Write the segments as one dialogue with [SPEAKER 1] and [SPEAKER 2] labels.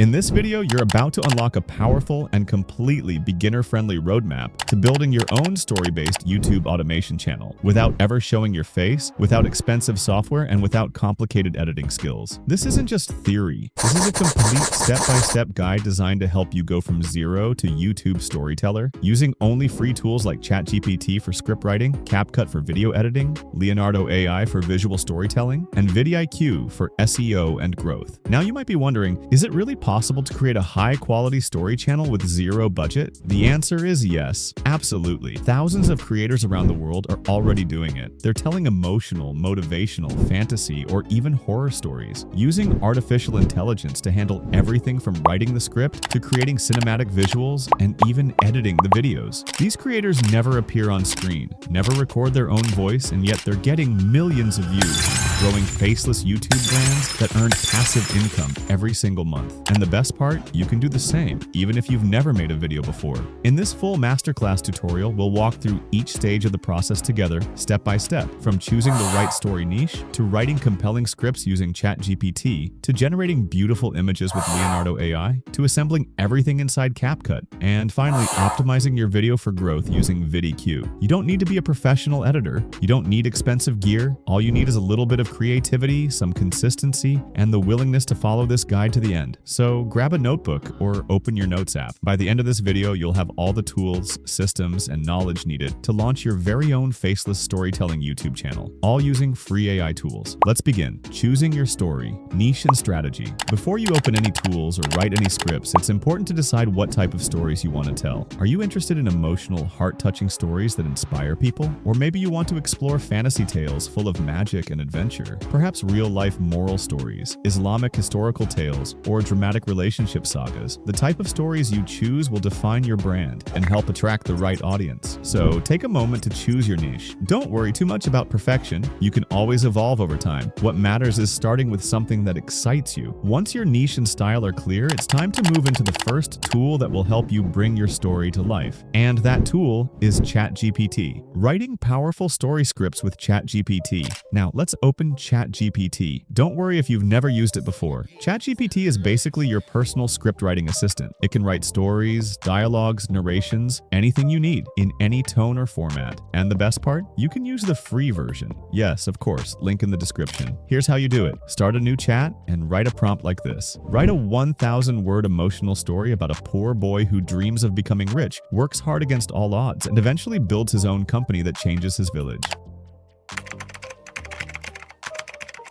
[SPEAKER 1] In this video, you're about to unlock a powerful and completely beginner-friendly roadmap to building your own story-based YouTube automation channel without ever showing your face, without expensive software, and without complicated editing skills. This isn't just theory. This is a complete step-by-step guide designed to help you go from zero to YouTube storyteller using only free tools like ChatGPT for script writing, CapCut for video editing, Leonardo AI for visual storytelling, and VidIQ for SEO and growth. Now you might be wondering, is it really possible to create a high-quality story channel with zero budget? The answer is yes, absolutely. Thousands of creators around the world are already doing it. They're telling emotional, motivational, fantasy, or even horror stories, using artificial intelligence to handle everything from writing the script to creating cinematic visuals and even editing the videos. These creators never appear on screen, never record their own voice, and yet they're getting millions of views, growing faceless YouTube brands that earn passive income every single month. And the best part, you can do the same, even if you've never made a video before. In this full masterclass tutorial, we'll walk through each stage of the process together, step by step, from choosing the right story niche, to writing compelling scripts using ChatGPT, to generating beautiful images with Leonardo AI, to assembling everything inside CapCut, and finally optimizing your video for growth using VidIQ. You don't need to be a professional editor. You don't need expensive gear. All you need is a little bit of creativity, some consistency, and the willingness to follow this guide to the end. So grab a notebook or open your notes app. By the end of this video, you'll have all the tools, systems, and knowledge needed to launch your very own faceless storytelling YouTube channel, all using free AI tools. Let's begin. Choosing your story, niche, and strategy. Before you open any tools or write any scripts, it's important to decide what type of stories you want to tell. Are you interested in emotional, heart-touching stories that inspire people? Or maybe you want to explore fantasy tales full of magic and adventure, perhaps real-life moral stories, Islamic historical tales, or dramatic relationship sagas. The type of stories you choose will define your brand and help attract the right audience. So take a moment to choose your niche. Don't worry too much about perfection. You can always evolve over time. What matters is starting with something that excites you. Once your niche and style are clear, it's time to move into the first tool that will help you bring your story to life. And that tool is ChatGPT. Writing powerful story scripts with ChatGPT. Now let's open ChatGPT. Don't worry if you've never used it before. ChatGPT is basically your personal script writing assistant. It can write stories, dialogues, narrations, anything you need in any tone or format. And the best part? You can use the free version. Yes, of course, link in the description. Here's how you do it. Start a new chat and write a prompt like this. Write a 1,000-word emotional story about a poor boy who dreams of becoming rich, works hard against all odds, and eventually builds his own company that changes his village.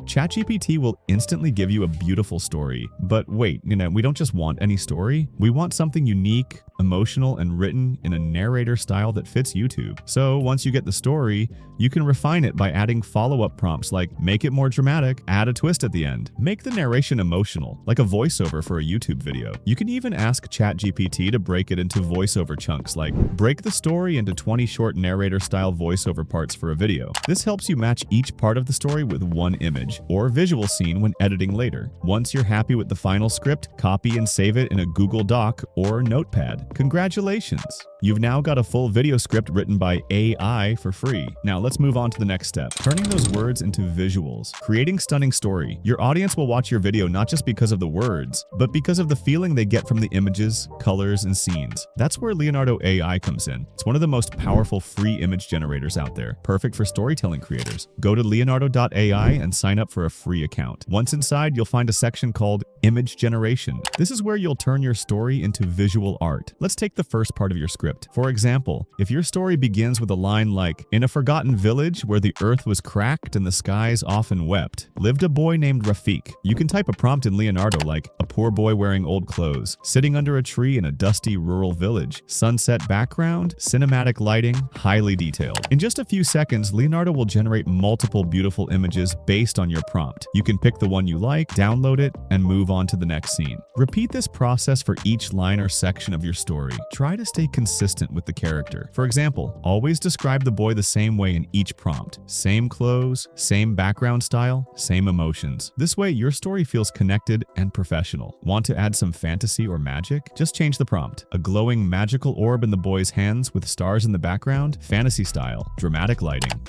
[SPEAKER 1] ChatGPT will instantly give you a beautiful story. But wait, we don't just want any story. We want something unique, emotional, and written in a narrator style that fits YouTube. So once you get the story, you can refine it by adding follow-up prompts like make it more dramatic, add a twist at the end, make the narration emotional, like a voiceover for a YouTube video. You can even ask ChatGPT to break it into voiceover chunks, like break the story into 20 short narrator-style voiceover parts for a video. This helps you match each part of the story with one image or visual scene when editing later. Once you're happy with the final script, copy and save it in a Google Doc or Notepad. Congratulations! You've now got a full video script written by AI for free. Now let's move on to the next step. Turning those words into visuals. Creating stunning story. Your audience will watch your video not just because of the words, but because of the feeling they get from the images, colors, and scenes. That's where Leonardo AI comes in. It's one of the most powerful free image generators out there, perfect for storytelling creators. Go to leonardo.ai and sign up for a free account. Once inside, you'll find a section called Image Generation. This is where you'll turn your story into visual art. Let's take the first part of your script. For example, if your story begins with a line like, "In a forgotten village where the earth was cracked and the skies often wept, lived a boy named Rafik." You can type a prompt in Leonardo like, "A poor boy wearing old clothes, sitting under a tree in a dusty rural village, sunset background, cinematic lighting, highly detailed." In just a few seconds, Leonardo will generate multiple beautiful images based on your prompt. You can pick the one you like, download it, and move on to the next scene. Repeat this process for each line or section of your story. Try to stay consistent with the character. For example, always describe the boy the same way in each prompt. Same clothes, same background style, same emotions. This way, your story feels connected and professional. Want to add some fantasy or magic? Just change the prompt. A glowing magical orb in the boy's hands with stars in the background, fantasy style, dramatic lighting.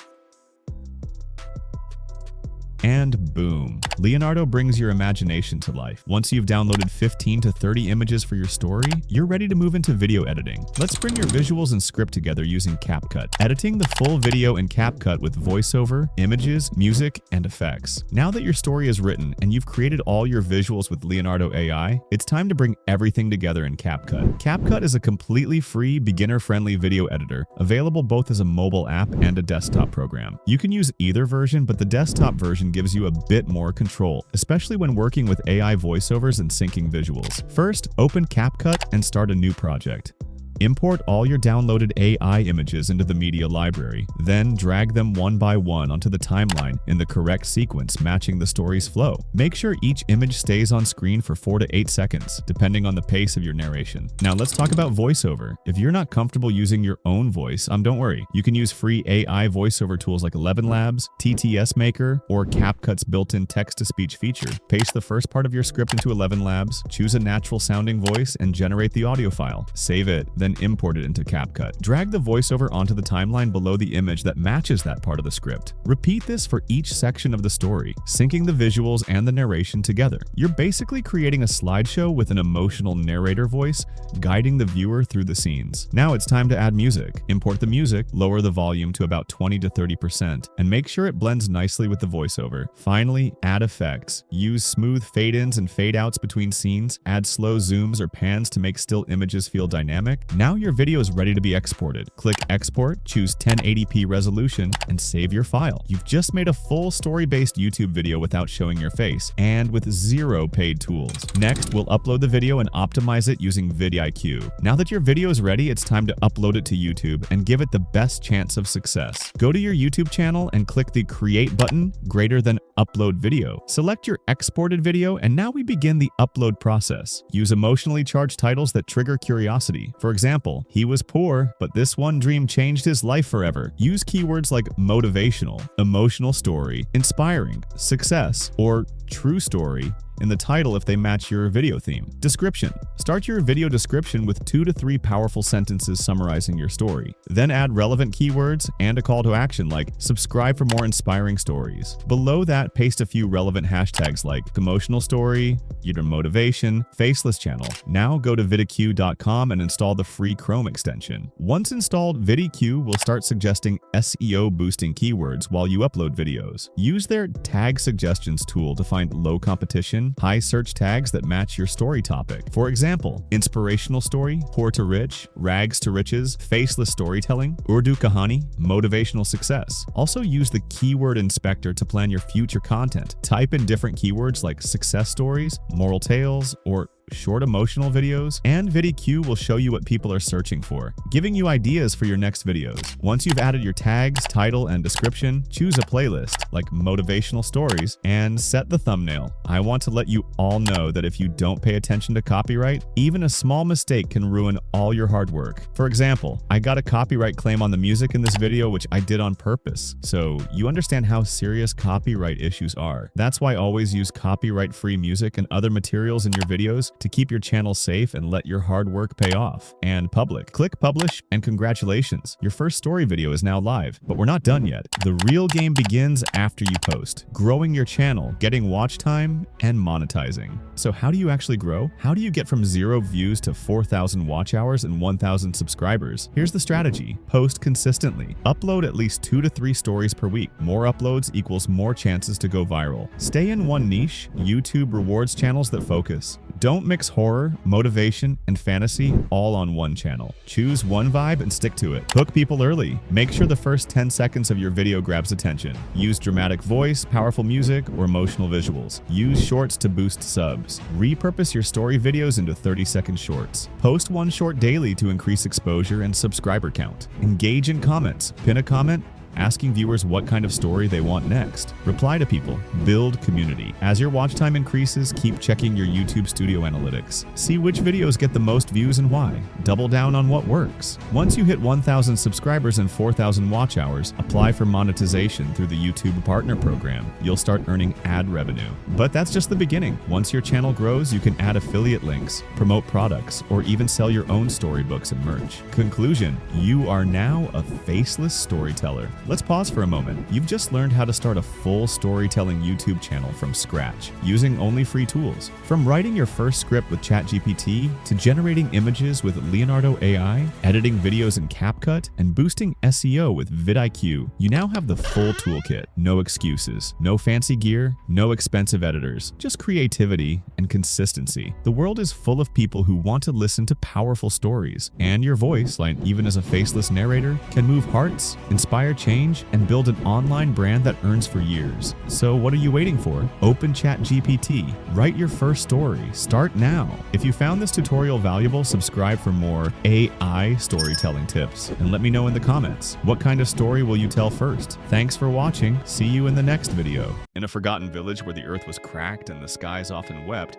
[SPEAKER 1] And boom, Leonardo brings your imagination to life. Once you've downloaded 15 to 30 images for your story, you're ready to move into video editing. Let's bring your visuals and script together using CapCut. Editing the full video in CapCut with VoiceOver, images, music, and effects. Now that your story is written and you've created all your visuals with Leonardo AI, it's time to bring everything together in CapCut. CapCut is a completely free, beginner-friendly video editor, available both as a mobile app and a desktop program. You can use either version, but the desktop version gives you a bit more control, especially when working with AI voiceovers and syncing visuals. First, open CapCut and start a new project. Import all your downloaded AI images into the media library, then drag them one by one onto the timeline in the correct sequence matching the story's flow. Make sure each image stays on screen for 4 to 8 seconds, depending on the pace of your narration. Now let's talk about VoiceOver. If you're not comfortable using your own voice, don't worry. You can use free AI voiceover tools like 11 Labs, TTS Maker, or CapCut's built-in text-to-speech feature. Paste the first part of your script into 11 Labs, choose a natural-sounding voice, and generate the audio file. Save it, then import it into CapCut. Drag the voiceover onto the timeline below the image that matches that part of the script. Repeat this for each section of the story, syncing the visuals and the narration together. You're basically creating a slideshow with an emotional narrator voice, guiding the viewer through the scenes. Now it's time to add music. Import the music, lower the volume to about 20 to 30%, and make sure it blends nicely with the voiceover. Finally, add effects. Use smooth fade-ins and fade-outs between scenes, add slow zooms or pans to make still images feel dynamic. Now your video is ready to be exported. Click Export, choose 1080p resolution, and save your file. You've just made a full story-based YouTube video without showing your face, and with zero paid tools. Next, we'll upload the video and optimize it using VidIQ. Now that your video is ready, it's time to upload it to YouTube and give it the best chance of success. Go to your YouTube channel and click the Create button greater than Upload Video. Select your exported video, and now we begin the upload process. Use emotionally charged titles that trigger curiosity. For example, he was poor, but this one dream changed his life forever. Use keywords like motivational, emotional story, inspiring, success, or true story in the title if they match your video theme. Description. Start your video description with 2 to 3 powerful sentences summarizing your story. Then add relevant keywords and a call to action like subscribe for more inspiring stories. Below that, paste a few relevant hashtags like emotional story, your motivation, Faceless channel. Now go to VidIQ.com and install the free Chrome extension. Once installed, VidIQ will start suggesting SEO boosting keywords while you upload videos. Use their tag suggestions tool to find low competition, high search tags that match your story topic. For example, inspirational story, poor to rich, rags to riches, faceless storytelling, Urdu kahani, motivational success. Also use the keyword inspector to plan your future content. Type in different keywords like success stories, moral tales, or short emotional videos, and VidIQ will show you what people are searching for, giving you ideas for your next videos. Once you've added your tags, title, and description, choose a playlist like motivational stories and set the thumbnail. I want to let you all know that if you don't pay attention to copyright, even a small mistake can ruin all your hard work. For example, I got a copyright claim on the music in this video, which I did on purpose, so you understand how serious copyright issues are. That's why always use copyright-free music and other materials in your videos to keep your channel safe and let your hard work pay off. And public. Click publish, and congratulations, your first story video is now live. But we're not done yet. The real game begins after you post, growing your channel, getting watch time, and monetizing. So how do you actually grow? How do you get from 0 views to 4,000 watch hours and 1,000 subscribers? Here's the strategy. Post consistently. Upload at least 2 to 3 stories per week. More uploads equals more chances to go viral. Stay in one niche. YouTube rewards channels that focus. Don't mix horror, motivation, and fantasy all on one channel. Choose one vibe and stick to it. Hook people early. Make sure the first 10 seconds of your video grabs attention. Use dramatic voice, powerful music, or emotional visuals. Use shorts to boost subs. Repurpose your story videos into 30-second shorts. Post one short daily to increase exposure and subscriber count. Engage in comments. Pin a comment, asking viewers what kind of story they want next. Reply to people. Build community. As your watch time increases, keep checking your YouTube Studio analytics. See which videos get the most views and why. Double down on what works. Once you hit 1,000 subscribers and 4,000 watch hours, apply for monetization through the YouTube Partner Program. You'll start earning ad revenue. But that's just the beginning. Once your channel grows, you can add affiliate links, promote products, or even sell your own storybooks and merch. Conclusion: you are now a faceless storyteller. Let's pause for a moment. You've just learned how to start a full storytelling YouTube channel from scratch, using only free tools. From writing your first script with ChatGPT to generating images with Leonardo AI, editing videos in CapCut, and boosting SEO with VidIQ, you now have the full toolkit. No excuses, no fancy gear, no expensive editors, just creativity and consistency. The world is full of people who want to listen to powerful stories, and your voice, like even as a faceless narrator, can move hearts, inspire change, and build an online brand that earns for years. So what are you waiting for? Open ChatGPT. Write your first story. Start now. If you found this tutorial valuable, subscribe for more AI storytelling tips. And let me know in the comments, what kind of story will you tell first? Thanks for watching. See you in the next video. In a forgotten village where the earth was cracked and the skies often wept,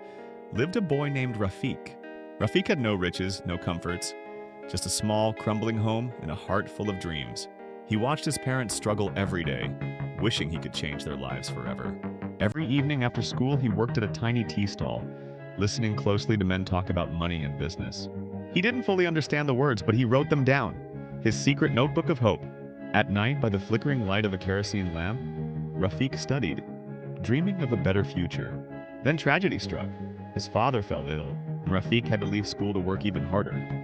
[SPEAKER 1] lived a boy named Rafik. Rafik had no riches, no comforts, just a small, crumbling home and a heart full of dreams. He watched his parents struggle every day, wishing he could change their lives forever. Every evening after school, he worked at a tiny tea stall, listening closely to men talk about money and business. He didn't fully understand the words, but he wrote them down, his secret notebook of hope. At night, by the flickering light of a kerosene lamp, Rafik studied, dreaming of a better future. Then tragedy struck. His father fell ill, and Rafik had to leave school to work even harder.